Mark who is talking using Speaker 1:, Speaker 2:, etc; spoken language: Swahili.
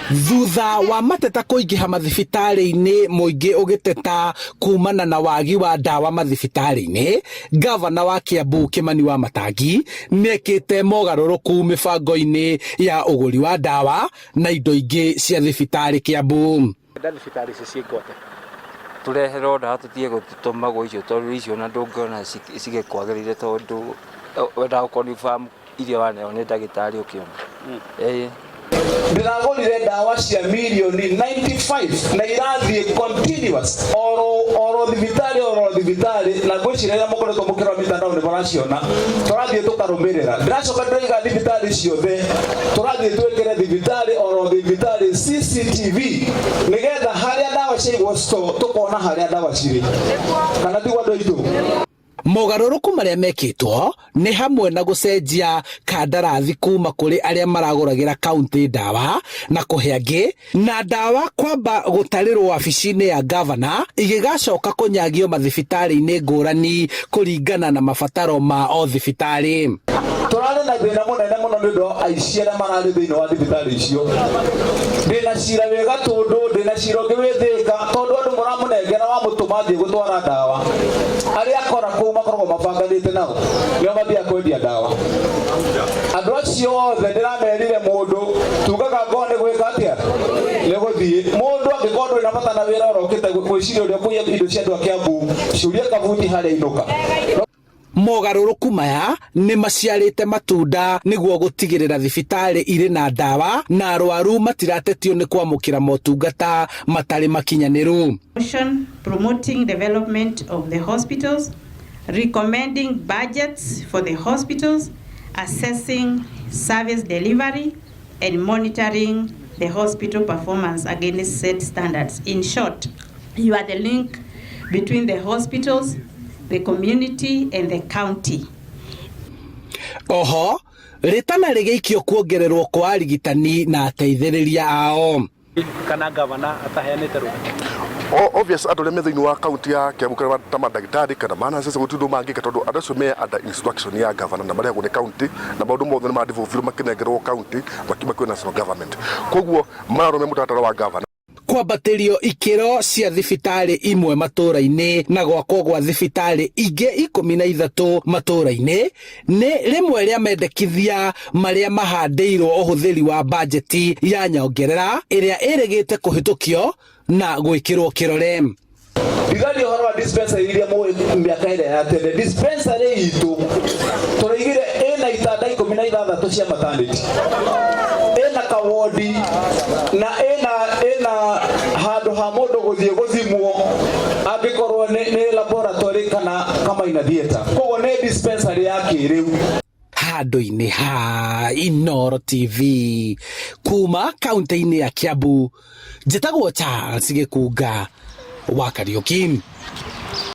Speaker 1: Thutha wa mateta kũingĩha mathibitarĩ-inĩ, mũingĩ ũgĩteta kumana na wagi wa ndawa mathibitarĩ-inĩ, gavana wa Kiambu Kimani wa Matangi nĩekĩte mogarũrũku mĩbango-inĩ ya ũgũri wa ndawa na indo ingĩ cia thibitarĩ Kiambu.
Speaker 2: Thibitarĩ ciciĩkote
Speaker 3: tureherwo ndawa tũtige gũtũmagwo icio tondũ icio na ndũngĩona cigĩkwagĩrĩire tondũ wenda gũkonfirm irio waneo nĩ ndagĩtarĩ ũkĩona.
Speaker 4: Ndĩragũrire ndawa cia mirioni 95 na irathiĩ continuous oro thibitarĩ na ngwĩciria mũkoretwo mũkĩrora mitandao nĩ mũraciona tũrathiĩ tũkarũmĩrĩra. Ndĩracoka ndĩraiga thibitarĩ ciothe tũrathiĩ twĩkĩre thibitarĩ CCTV nĩgetha harĩa ndawa ciaigwo tũkona harĩa ndawa cirĩ kana tigwa andũ aitũ.
Speaker 1: Mogarũrũku marĩa mekĩtwo nĩ hamwe na gũcenjia kandarathi kuma kũrĩ arĩa maragũragĩra kaunti ndawa na kũhe angĩ, na ndawa kwamba gũtarĩrwo wabici-inĩ ya gavana igĩgacoka kũnyagio mathibitarĩ-inĩ ngũrani kũringana na mabataro ma o thibitarĩ.
Speaker 4: Tũrarĩ na thĩna mũnene mũno nĩ ũndũ wa aici arĩa mararĩ thĩinĩ wa thibitarĩ icio. Ndĩna cira wĩ Gatũndũ, ndĩna cira ũngĩ wĩ Thĩka, tondũ andũ mũramũnengera wamũtũma athiĩ gũtwara ndawa. Arĩa akora kũu makoragwo mabanganĩte nao nĩo mathiaga kwendia ndawa. Andũ acio othe ndĩramerire mũndũ tugaga ngo nĩ gwĩka atĩa nĩ gũthiĩ. Mũndũ angĩkorwo ndũrĩ na bata na wĩra ũrokĩte gwĩciria ũrĩa kũiya indo cia andũ a Kiambu, ciũrie kabuti harĩa inũka.
Speaker 1: Mogarũrũku maya nĩ maciarĩte matunda nĩguo gũtigĩrĩra thibitarĩ irĩ na ndawa na arwaru matiratetio nĩ kwamũkĩra motungata matarĩ makinyanĩru.
Speaker 5: Promoting development of the hospitals, recommending budgets for the hospitals, assessing service delivery and monitoring the hospital performance against set standards. In short, you are the link between the hospitals, the community and the county.
Speaker 1: Oho, rĩtana rĩgĩikio kuongererwo kwa arigitani na ateithĩrĩria ao.
Speaker 2: Kana gavana ataheanĩte rũgano.
Speaker 6: Obvious andũ arĩa me thĩinĩ wa kaunti ya Kiambu kana ta mandagĩtarĩ kana manacece gũtindwo mangĩka tondũ andũ acio me under instruction ya gavana na marĩagwo nĩ kaunti na maũndũ mothe nĩ mandĩbũbirwo makĩnengerwo kaunti makiuma kwĩ national government. Koguo mararũmia mũtaratara wa gavana.
Speaker 1: Kwambatĩrio ikĩro cia thibitarĩ imwe matũũra-inĩ na gwakwo gwa thibitarĩ ingĩ 13 matũũra-inĩ nĩ rĩmwe rĩa mendekithia marĩa mahandĩirwo ũhũthĩri wa bajeti ya nyongerera ĩrĩa ĩrĩgĩte kũhĩtũkio na gwĩkĩrwo kĩrore.
Speaker 4: Ndigaria ũhoro wa dispensary iria mĩaka ĩrĩa ya tene. Dispensary itũ tũraigire ĩna itanda 16 cia maternity, ĩna kawodi na ĩna handũ ha mũndũ gũthiĩ gũthimwo angĩkorwo nĩ laboratory kana kama theater. Koguo nĩ dispensary ya kĩrĩu.
Speaker 1: Handũ-inĩ ha Inooro TV kuma kaunti-inĩ ya Kiambu, njĩtagwo Charles Gĩkunga wa Kariũki.